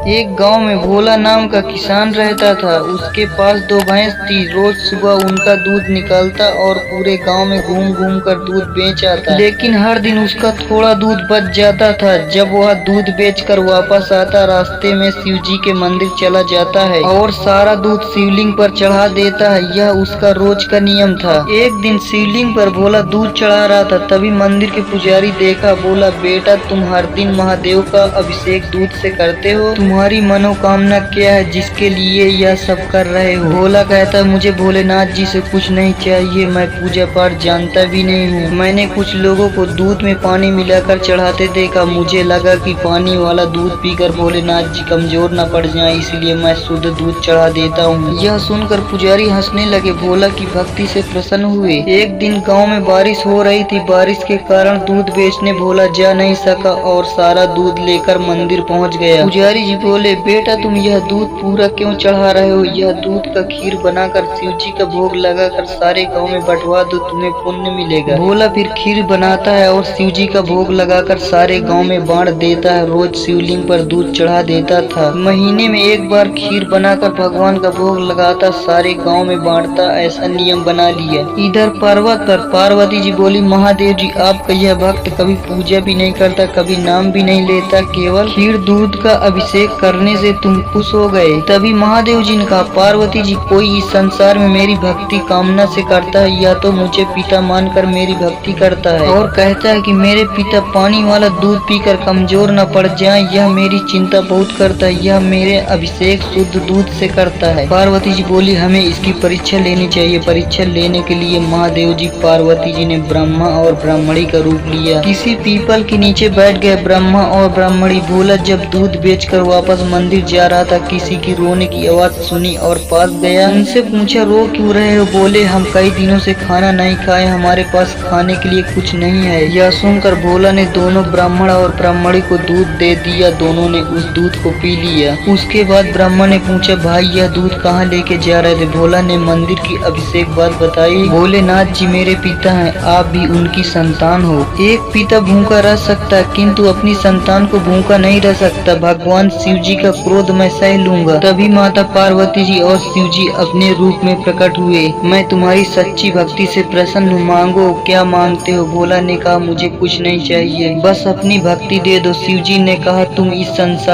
एक गांव में भोला नाम का किसान रहता था। उसके पास दो भैंस थी। रोज सुबह उनका दूध निकालता और पूरे गांव में घूम घूम कर दूध बेच आता। लेकिन हर दिन उसका थोड़ा दूध बच जाता था। जब वह दूध बेचकर वापस आता, रास्ते में शिव जी के मंदिर चला जाता है और सारा दूध शिवलिंग पर चढ़ा देता है। यह उसका रोज का नियम था। एक दिन शिवलिंग पर भोला दूध चढ़ा रहा था, तभी मंदिर के पुजारी देखा। बोला, बेटा तुम हर दिन महादेव का अभिषेक दूध से करते हो, तुम्हारी मनोकामना क्या है जिसके लिए यह सब कर रहे हो? भोला कहता है, मुझे भोलेनाथ जी से कुछ नहीं चाहिए, मैं पूजा पाठ जानता भी नहीं हूँ। मैंने कुछ लोगों को दूध में पानी मिलाकर चढ़ाते देखा, मुझे लगा कि पानी वाला दूध पीकर भोलेनाथ जी कमजोर न पड़ जाएं, इसलिए मैं शुद्ध दूध चढ़ा देता हूँ। यह सुनकर पुजारी हंसने लगे। भोला की भक्ति से प्रसन्न हुए। एक दिन गाँव में बारिश हो रही थी। बारिश के कारण दूध बेचने भोला जा नहीं सका और सारा दूध लेकर मंदिर पहुँच गया। पुजारी जी बोले, बेटा तुम यह दूध पूरा क्यों चढ़ा रहे हो? यह दूध का खीर बनाकर शिव जी का भोग लगाकर सारे गांव में बंटवा दो, तुम्हें पुण्य मिलेगा। भोला फिर खीर बनाता है और शिव जी का भोग लगाकर सारे गांव में बांट देता है। रोज शिवलिंग पर दूध चढ़ा देता था। महीने में एक बार खीर बनाकर भगवान का भोग लगाता, सारे गाँव में बांटता। ऐसा नियम बना लिया। इधर पर्वत पर पार्वती जी बोली, महादेव जी आपका यह भक्त कभी पूजा भी नहीं करता, कभी नाम भी नहीं लेता, केवल खीर दूध का अभिषेक करने से तुम खुश हो गए। तभी महादेव जी ने कहा, पार्वती जी कोई इस संसार में मेरी भक्ति कामना से करता है या तो मुझे पिता मानकर मेरी भक्ति करता है और कहता है कि मेरे पिता पानी वाला दूध पीकर कमजोर न पड़ जाएं, यह मेरी चिंता बहुत करता है, यह मेरे अभिषेक शुद्ध दूध से करता है। पार्वती जी बोली, हमें इसकी परीक्षा लेनी चाहिए। परीक्षा लेने के लिए महादेव जी पार्वती जी ने ब्रह्मा और ब्राह्मणी का रूप लिया। किसी पीपल के नीचे बैठ गए ब्रह्मा और ब्राह्मणी। भोला जब दूध बेचकर वापस मंदिर जा रहा था, किसी की रोने की आवाज सुनी और पास गया। उनसे पूछा, रो क्यों रहे हो? बोले, हम कई दिनों से खाना नहीं खाए, हमारे पास खाने के लिए कुछ नहीं है। यह सुनकर भोला ने दोनों ब्राह्मण और ब्राह्मणी को दूध दे दिया। दोनों ने उस दूध को पी लिया। उसके बाद ब्राह्मण ने पूछा, भाई यह दूध कहाँ लेके जा रहे थे? भोला ने मंदिर की अभिषेक बात बताई। भोलेनाथ जी मेरे पिता हैं, आप भी उनकी संतान हो। एक पिता भूखा रह सकता है किंतु अपनी संतान को भूखा नहीं रह सकता। भगवान शिव जी का क्रोध मैं सह लूंगा। तभी माता पार्वती जी और शिव जी अपने रूप में प्रकट हुए। मैं तुम्हारी सच्ची भक्ति से प्रसन्न हूँ, मांगो क्या मांगते हो? भोला ने कहा, मुझे कुछ नहीं चाहिए, बस अपनी भक्ति दे दो। शिव जी ने कहा, तुम इस संसार